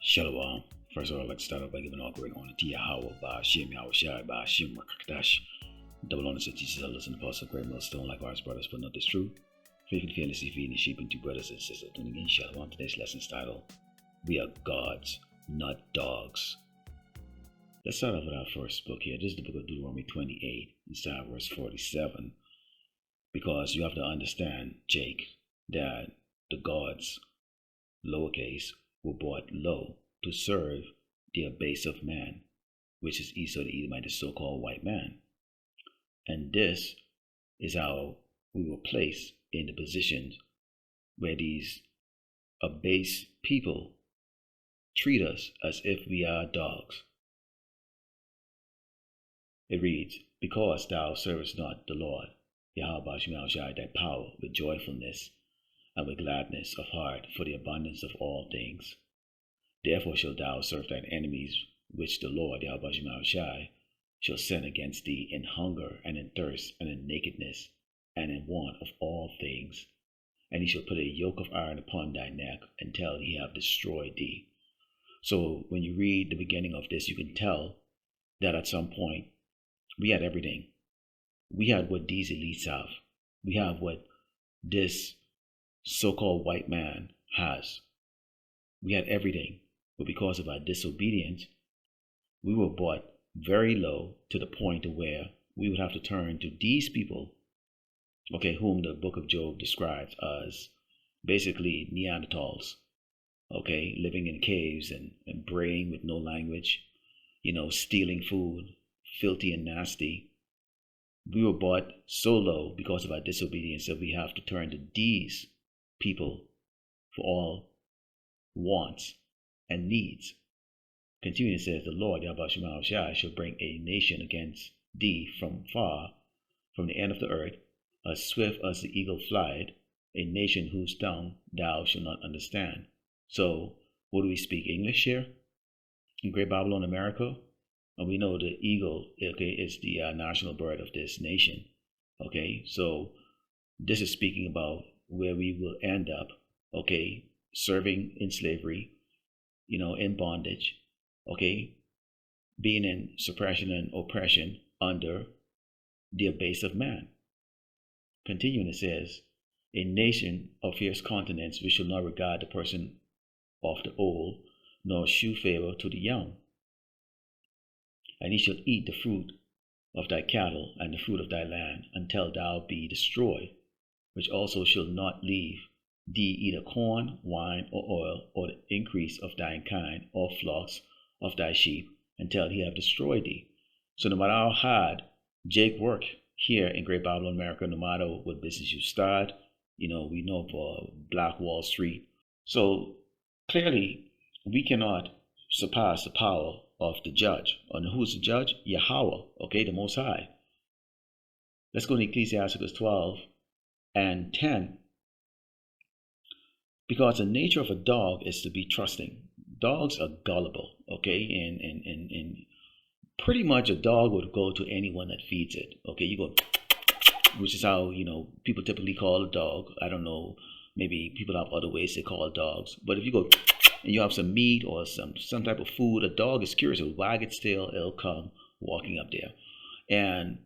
Shalom. First of all, I'd like to start off by giving all great honor to Yahweh, by Hashem, Yahweh Shai, by Hashem, Rakakdash. Double honor to teachers, elders, and apostles, great millstone, like ours brothers, putting up this truth. Faith and fearlessly feeding the sheep into brothers and sisters. Tuning in, Shalom. Today's lesson's title, We Are Gods, Not Dogs. Let's start off with our first book here. This is the book of Deuteronomy 28, and start verse 47. Because you have to understand, Jake, that the gods, lowercase, were brought low to serve the base of man, which is Esau the Edomite, the so-called white man. And this is how we were placed in the positions where these abased people treat us as if we are dogs. It reads, Because thou servest not the Lord, Yahweh Shai, thy power, with joyfulness and with gladness of heart for the abundance of all things. Therefore shalt thou serve thine enemies, which the Lord, Yahweh Shai, shall send against thee in hunger and in thirst and in nakedness and in want of all things. And he shall put a yoke of iron upon thy neck until he have destroyed thee. So when you read the beginning of this, you can tell that at some point we had everything. We had what these elites have. We have what this so-called white man has. We had everything, but because of our disobedience, we were brought very low to the point of where we would have to turn to these people, whom the book of Job describes as basically Neanderthals, living in caves and braying with no language, stealing food, filthy and nasty. We were brought so low because of our disobedience that we have to turn to these people for all wants and needs. Continuing, it says, The Lord, Yahweh Shai, shall bring a nation against thee from far, from the end of the earth, as swift as the eagle flieth, a nation whose tongue thou shalt not understand. So, what do we speak English here? In Great Babylon, America? And we know the eagle, is the national bird of this nation. So this is speaking about where we will end up, serving in slavery, in bondage, being in suppression and oppression under the base of man. Continuing, it says, A nation of fierce countenance which shall not regard the person of the old, nor shew favor to the young. And he shall eat the fruit of thy cattle and the fruit of thy land until thou be destroyed, which also shall not leave thee either corn, wine, or oil, or the increase of thine kind, or flocks of thy sheep, until he have destroyed thee. So no matter how hard Jake worked here in Great Babylon, America, no matter what business you start, we know for Black Wall Street. So clearly we cannot surpass the power of the judge. And who's the judge? Yahweh, the Most High. Let's go to Ecclesiastes 12 and 10. Because the nature of a dog is to be trusting. Dogs are gullible, and pretty much a dog would go to anyone that feeds it. You go, which is how, people typically call a dog. I don't know, maybe people have other ways they call dogs. But if you go and you have some meat or some type of food, a dog is curious. It'll wag its tail, it'll come walking up there. And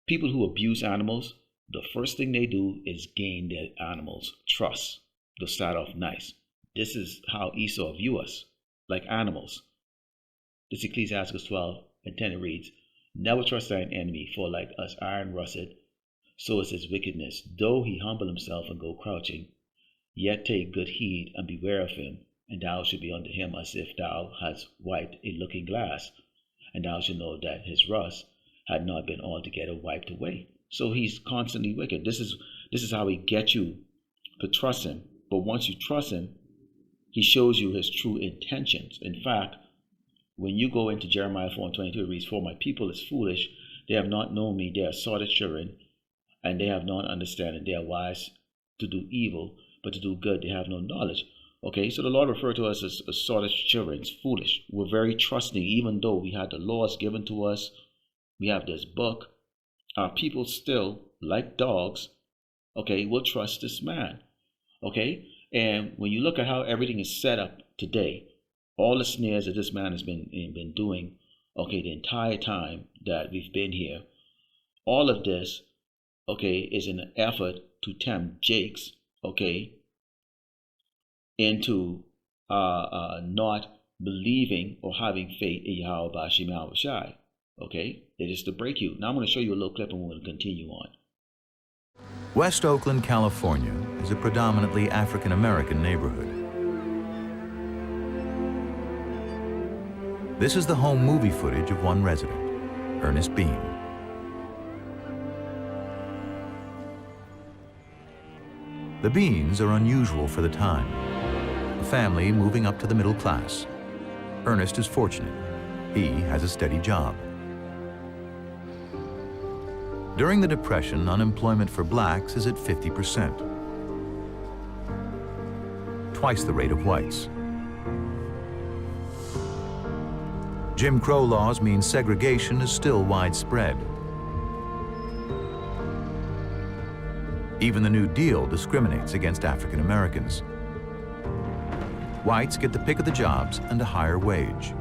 people who abuse animals, the first thing they do is gain their animals' trust. They'll start off nice. This is how Esau view us, like animals. This Ecclesiastes 12 and 10, it reads, Never trust thine enemy, for like as iron rusteth, so is his wickedness. Though he humble himself and go crouching, yet take good heed and beware of him, and thou shalt be unto him as if thou hadst wiped a looking glass, and thou shalt know that his rust had not been altogether wiped away. So he's constantly wicked. This is how he gets you to trust him. But once you trust him, he shows you his true intentions. In fact, when you go into Jeremiah 4:22, it reads, For my people is foolish, they have not known me, they are sordid children, and they have not understanding. They are wise to do evil, but to do good they have no knowledge. So the Lord referred to us as sordid children, foolish. We're very trusting, even though we had the laws given to us. We have this book. Our people still, like dogs, will trust this man. And when you look at how everything is set up today, all the snares that this man has been doing, okay, the entire time that we've been here, all of this, okay, is an effort to tempt Jakes, okay, into not believing or having faith in Yahweh Bashim Yahweh Shai. Okay, it is to break you. Now I'm going to show you a little clip and we're going to continue on. West Oakland, California is a predominantly African-American neighborhood. This is the home movie footage of one resident, Ernest Bean. The Beans are unusual for the time, a family moving up to the middle class. Ernest is fortunate. He has a steady job. During the Depression, unemployment for blacks is at 50%, twice the rate of whites. Jim Crow laws mean segregation is still widespread. Even the New Deal discriminates against African Americans. Whites get the pick of the jobs and a higher wage.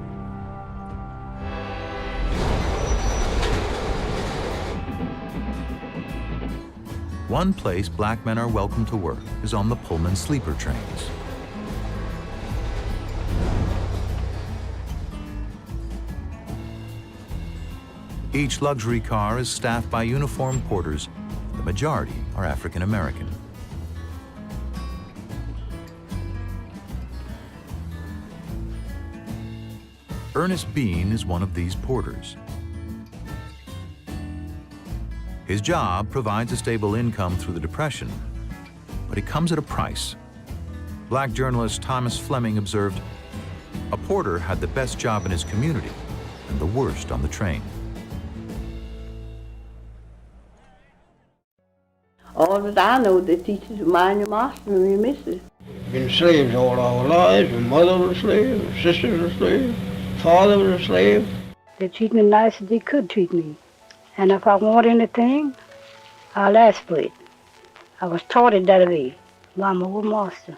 One place black men are welcome to work is on the Pullman sleeper trains. Each luxury car is staffed by uniformed porters. The majority are African American. Ernest Bean is one of these porters. His job provides a stable income through the Depression, but it comes at a price. Black journalist Thomas Fleming observed, "A porter had the best job in his community and the worst on the train." All that I know, they teach you to mind your master and your missus. Been slaves all our lives. My mother was a slave, my sister was a slave, father was a slave. They treat me nice as they could treat me. And if I want anything, I'll ask for it. I was taught it that way by my old master.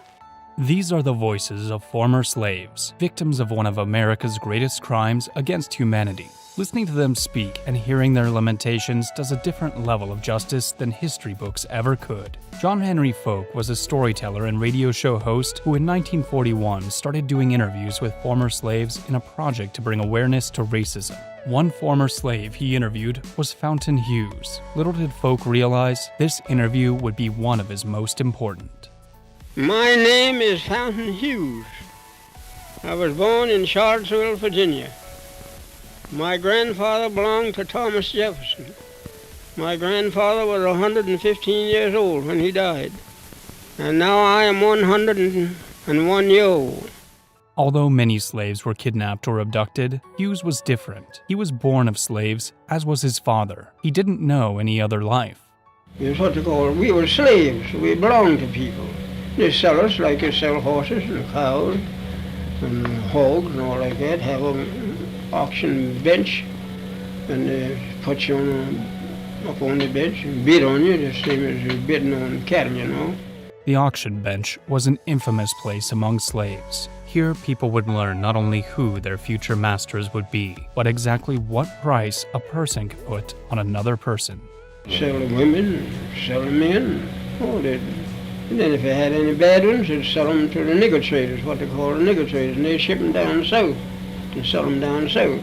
These are the voices of former slaves, victims of one of America's greatest crimes against humanity. Listening to them speak and hearing their lamentations does a different level of justice than history books ever could. John Henry Folk was a storyteller and radio show host who in 1941 started doing interviews with former slaves in a project to bring awareness to racism. One former slave he interviewed was Fountain Hughes. Little did Folk realize this interview would be one of his most important. My name is Fountain Hughes. I was born in Charlottesville, Virginia. My grandfather belonged to Thomas Jefferson. My grandfather was 115 years old when he died, and now I am 101 years old. Although many slaves were kidnapped or abducted, Hughes was different. He was born of slaves, as was his father. He didn't know any other life. It was what they call, we were slaves. We belonged to people. They sell us like they sell horses and cows and hogs and all like that, have an auction bench, and they put you up on the bench and bid on you, the same as you're bidding on cattle, you know. The auction bench was an infamous place among slaves. Here, people would learn not only who their future masters would be, but exactly what price a person could put on another person. Sell the women, sell the men, all that. And then if they had any bad ones, they'd sell them to the nigger traders, what they call the nigger traders, and they'd ship them down south and sell them down south.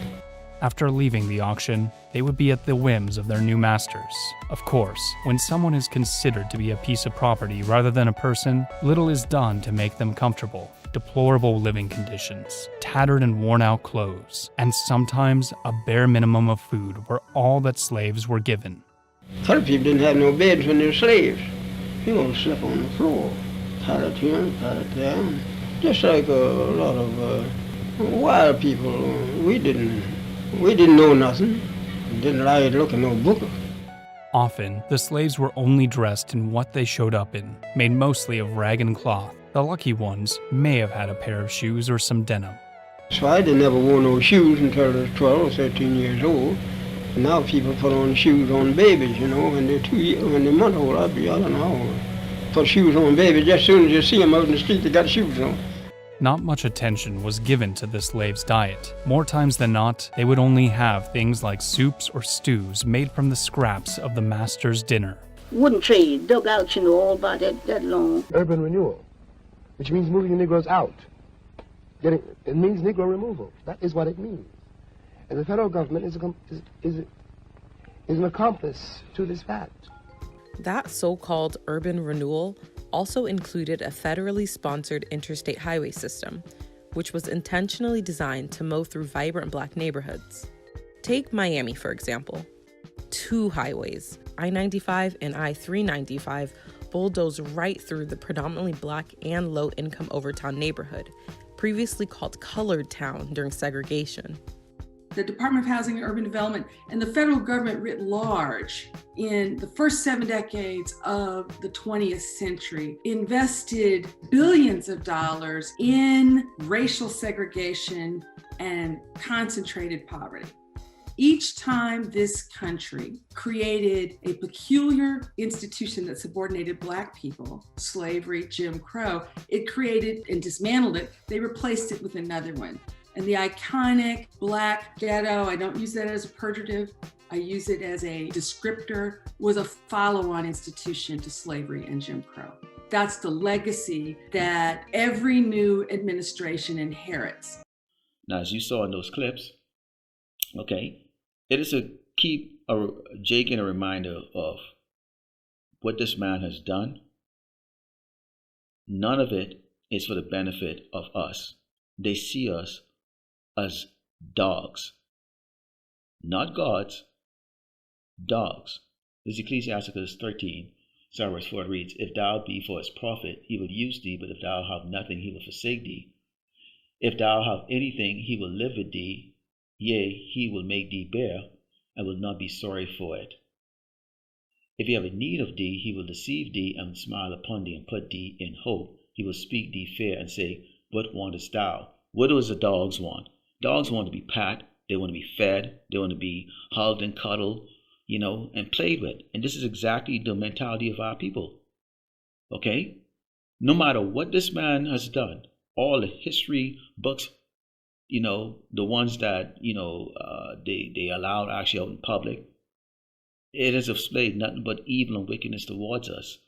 After leaving the auction, they would be at the whims of their new masters. Of course, when someone is considered to be a piece of property rather than a person, little is done to make them comfortable. Deplorable living conditions, tattered and worn-out clothes, and sometimes a bare minimum of food were all that slaves were given. Colored people didn't have no beds when they were slaves. You know, slept on the floor, pallet here, pallet there. Just like a lot of wild people. We didn't know nothing. Didn't like to look at no book. Often, the slaves were only dressed in what they showed up in, made mostly of rag and cloth. The lucky ones may have had a pair of shoes or some denim. So I never wore no shoes until I was 12 or 13 years old. And now people put on shoes on babies, you know, when they're a month old. I don't know. Put shoes on babies just as soon as you see them out in the street, they got shoes on. not much attention was given to the slaves' diet. More times than not, they would only have things like soups or stews made from the scraps of the master's dinner. Wooden trade, dug out, all about that long. Urban renewal, which means moving the Negroes out. It means Negro removal. That is what it means. And the federal government is an accomplice to this fact. That so-called urban renewal also included a federally sponsored interstate highway system, which was intentionally designed to mow through vibrant Black neighborhoods. Take Miami, for example. 2 highways, I-95 and I-395, bulldoze right through the predominantly Black and low-income Overtown neighborhood, previously called Colored Town during segregation. The Department of Housing and Urban Development and the federal government writ large in the first 7 decades of the 20th century invested billions of dollars in racial segregation and concentrated poverty. Each time this country created a peculiar institution that subordinated Black people, slavery, Jim Crow, it created and dismantled it. They replaced it with another one. And the iconic Black ghetto, I don't use that as a pejorative, I use it as a descriptor, was a follow-on institution to slavery and Jim Crow. That's the legacy that every new administration inherits. Now, as you saw in those clips, okay, it is to keep Jake in a reminder of what this man has done. None of it is for the benefit of us. They see us as dogs, not gods, dogs. This is Ecclesiastes 13, verse 4 reads, If thou be for his profit, he will use thee, but if thou have nothing, he will forsake thee. If thou have anything, he will live with thee, yea, he will make thee bear, and will not be sorry for it. If he have a need of thee, he will deceive thee, and smile upon thee, and put thee in hope. He will speak thee fair, and say, What wantest thou? What does the dogs want? Dogs want to be pat, they want to be fed, they want to be hugged and cuddled, and played with. And this is exactly the mentality of our people. Okay? No matter what this man has done, all the history books, the ones that, they allowed actually out in public, it has displayed nothing but evil and wickedness towards us.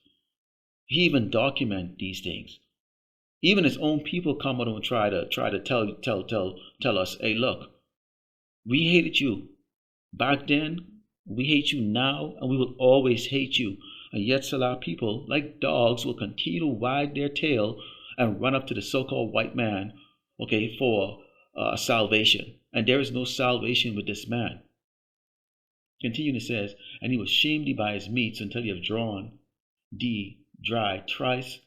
He even document these things. Even his own people come out and try to tell us, hey, look, we hated you back then, we hate you now, and we will always hate you. And yet still our people, like dogs, will continue to wag their tail and run up to the so-called white man, okay, for salvation. And there is no salvation with this man. Continuing, it says, and he will shame thee by his meats until he have drawn thee dry thrice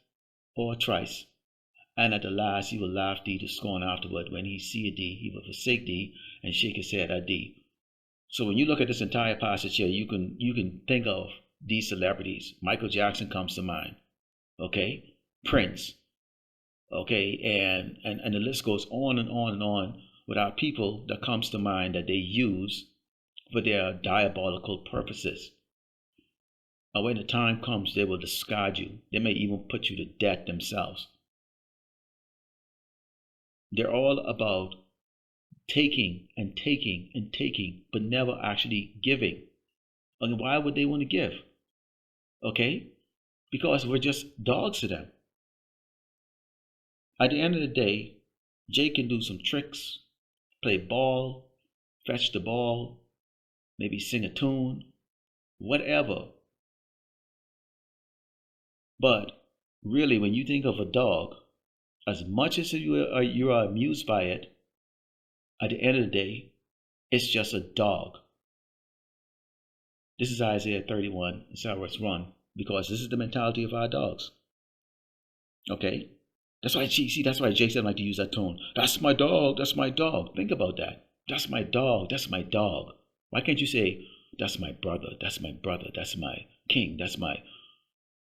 or thrice. And at the last he will laugh thee to scorn afterward. When he seeth thee, he will forsake thee and shake his head at thee. So when you look at this entire passage here, you can think of these celebrities. Michael Jackson comes to mind. Okay? Prince. Okay, and the list goes on and on and on with our people that comes to mind that they use for their diabolical purposes. And when the time comes, they will discard you. They may even put you to death themselves. They're all about taking and taking and taking, but never actually giving. And why would they want to give? Okay? Because we're just dogs to them. At the end of the day, Jake can do some tricks, play ball, fetch the ball, maybe sing a tune, whatever. But really, when you think of a dog, as much as you are amused by it, at the end of the day, it's just a dog. This is Isaiah 31. It's how it's run, because this is the mentality of our dogs. Okay? That's why Jake doesn't like to use that tone. That's my dog. That's my dog. Think about that. That's my dog. That's my dog. Why can't you say, that's my brother. That's my brother. That's my king. That's my...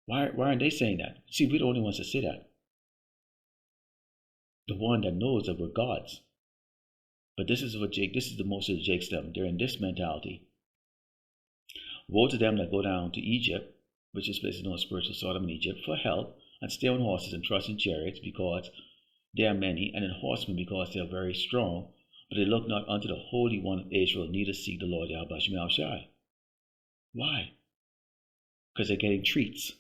Why aren't they saying that? See, we're the only ones that say that. The one that knows that we're gods. But this is the most of Jake's them. They're in this mentality. Woe to them that go down to Egypt, which is places known as spiritual Sodom in Egypt, for help, and stay on horses and trust in chariots, because They are many, and in horsemen because they are very strong, but they look not unto the Holy One of Israel, neither seek the Lord Yahweh Shemel Shai. Why? Because they're getting treats.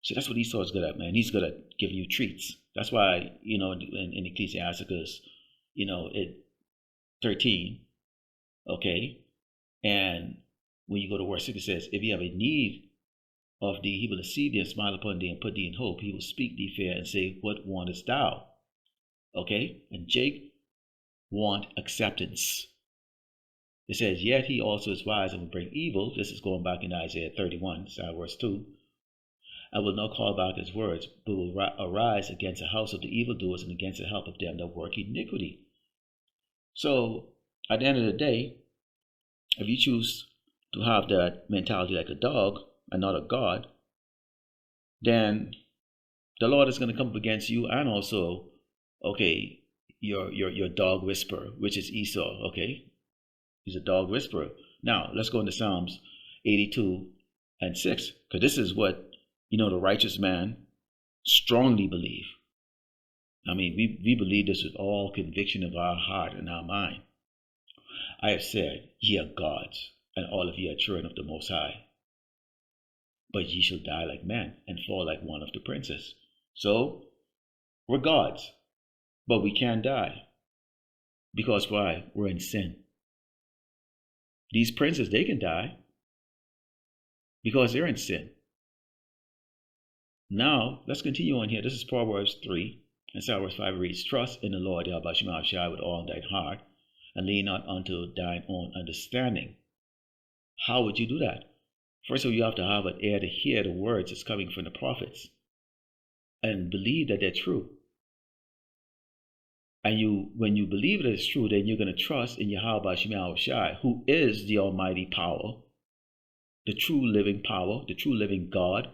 So that's what Esau is good at, man. He's good at giving you treats. That's why, in Ecclesiasticus, 13, okay? And when you go to verse 6, it says, if you have a need of thee, he will receive thee and smile upon thee and put thee in hope. He will speak thee fair and say, what wantest thou? Okay? And Jake want acceptance. It says, yet he also is wise and will bring evil. This is going back in Isaiah 31, verse 2. And will not call back his words, but will arise against the house of the evildoers and against the help of them that work iniquity. So, at the end of the day, if you choose to have that mentality like a dog and not a God, then the Lord is going to come up against you and also, okay, your dog whisperer, which is Esau, okay? He's a dog whisperer. Now, let's go into Psalms 82 and 6, because this is what, the righteous man strongly believe. I mean, we believe this with all conviction of our heart and our mind. I have said, ye are gods, and all of ye are children of the Most High. But ye shall die like men, and fall like one of the princes. So, we're gods, but we can't die. Because why? We're in sin. These princes, they can die, because they're in sin. Now, let's continue on here. This is Proverbs 3, and Proverbs 5 reads, trust in the Lord Yahweh Shemel Shai with all thine heart, and lean not unto thine own understanding. How would you do that? First of all, you have to have an ear to hear the words that's coming from the prophets and believe that they're true. And when you believe that it's true, then you're going to trust in Yahweh Shemel Shai, who is the almighty power, the true living power, the true living God,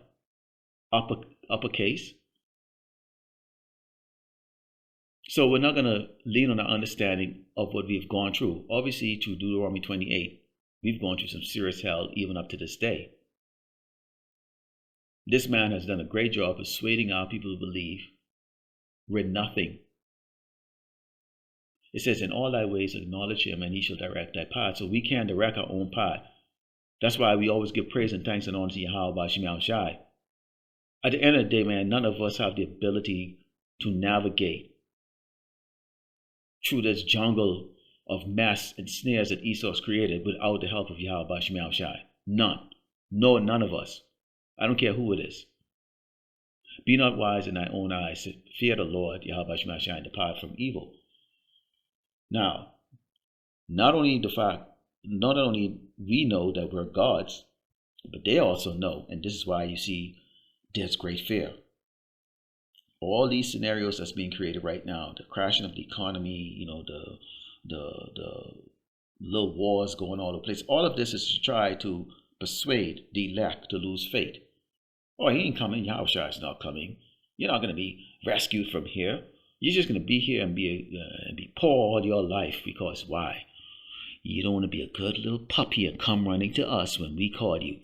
uppercase. So we're not going to lean on our understanding of what we've gone through. Obviously, through Deuteronomy 28, we've gone through some serious hell even up to this day. This man has done a great job persuading our people to believe we're nothing. It says, in all thy ways acknowledge him, and he shall direct thy path. So we can't direct our own path. That's why we always give praise and thanks and honor to Yahweh Shemel Shai. At the end of the day, man, none of us have the ability to navigate through this jungle of mess and snares that Esau's created without the help of Yahweh Shemel Shai. None. No, none of us. I don't care who it is. Be not wise in thy own eyes. Fear the Lord, Yahweh Shemel Shai, and depart from evil. Now, not only we know that we're gods, but they also know, and this is why you see there's great fear. All these scenarios that's being created right now, the crashing of the economy, the little wars going all over the place, all of this is to try to persuade the elect to lose faith. Oh, he ain't coming. Yahweh is not coming. You're not going to be rescued from here. You're just going to be here and be poor all your life. Because why? You don't want to be a good little puppy and come running to us when we call you.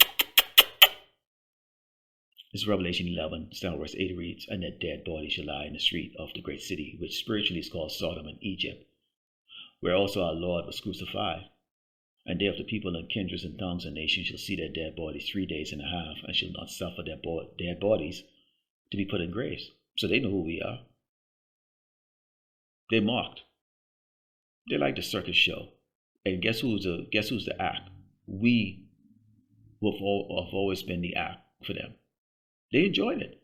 This Revelation 11, verse 8 reads, and their dead bodies shall lie in the street of the great city, which spiritually is called Sodom and Egypt, where also our Lord was crucified. And they of the people and kindreds and tongues and nations shall see their dead bodies 3 days and a half, and shall not suffer their dead bodies to be put in graves. So they know who we are. They mocked. They like the circus show. And guess who's the act? We have always been the act for them. They enjoyed it.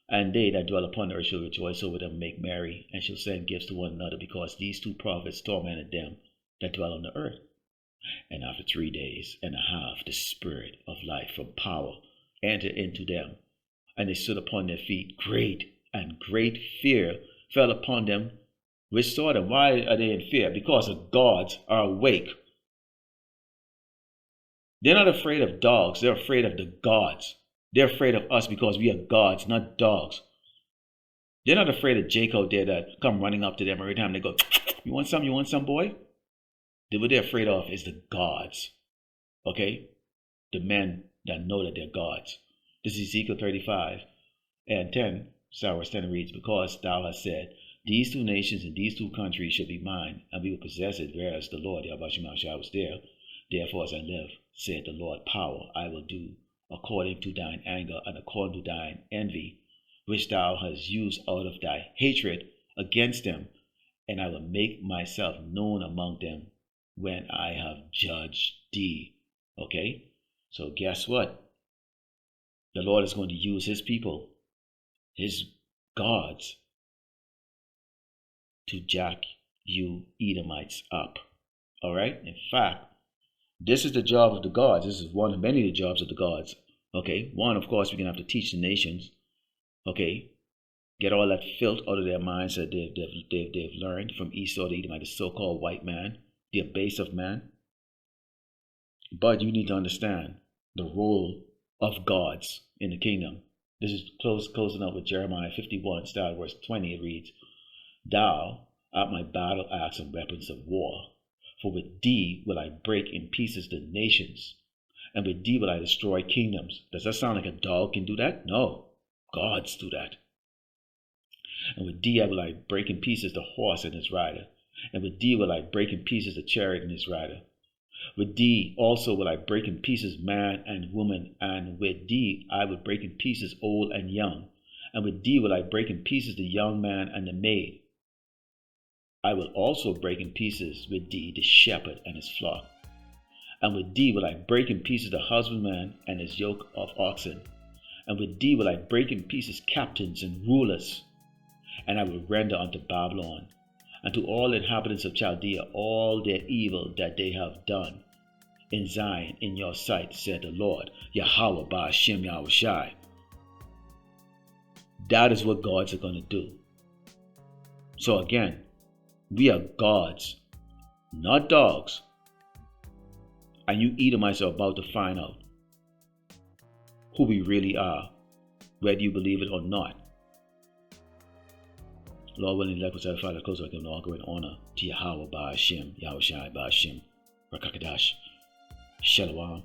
And they that dwell upon the earth shall rejoice over them, make merry, and shall send gifts to one another, because these two prophets tormented them that dwell on the earth. And after 3 days and a half, the spirit of life from power entered into them, and they stood upon their feet. Great fear fell upon them which saw them. Why are they in fear? Because the gods are awake. They're not afraid of dogs. They're afraid of the gods. They're afraid of us because we are gods, not dogs. They're not afraid of Jake out there that come running up to them every time they go, you want some, boy? What they're afraid of is the gods. Okay? The men that know that they're gods. This is Ezekiel 35 and 10. Start verse 10 reads, because thou hast said, these two nations and these two countries shall be mine, and we will possess it, whereas the Lord Yahweh Shai was there. Therefore, as I live, said the Lord power, I will do according to thine anger and according to thine envy, which thou hast used out of thy hatred against them, and I will make myself known among them when I have judged thee. Okay? So guess what? The Lord is going to use his people, his gods, to jack you Edomites up. All right? In fact, this is the job of the gods. This is one of many of the jobs of the gods. Okay? One, of course, we're going to have to teach the nations. Okay? Get all that filth out of their minds that they've learned from Esau the Edomite, the so-called white man, the base of man. But you need to understand the role of gods in the kingdom. This is closing up with Jeremiah 51, start verse 20. It reads, thou art my battle axe and weapons of war, for with thee will I break in pieces the nations, and with thee will I destroy kingdoms. Does that sound like a dog can do that? No, gods do that. And with thee will I break in pieces the horse and his rider, and with thee will I break in pieces the chariot and his rider. With thee also will I break in pieces man and woman, and with thee I will break in pieces old and young, and with thee will I break in pieces the young man and the maid. I will also break in pieces with thee the shepherd and his flock, and with thee will I break in pieces the husbandman and his yoke of oxen, and with thee will I break in pieces captains and rulers, and I will render unto Babylon and to all inhabitants of Chaldea all their evil that they have done in Zion in your sight, said the Lord, Yahweh Ba'ashem Yahushai. That is what gods are going to do. So again, we are gods, not dogs. And you Edomites are about to find out who we really are, whether you believe it or not. Lord willing, let us have Father close like an ongoing honor to Yahweh Ba'ashem, Yahushai Ba'ashem, Rakakadash, Shalom.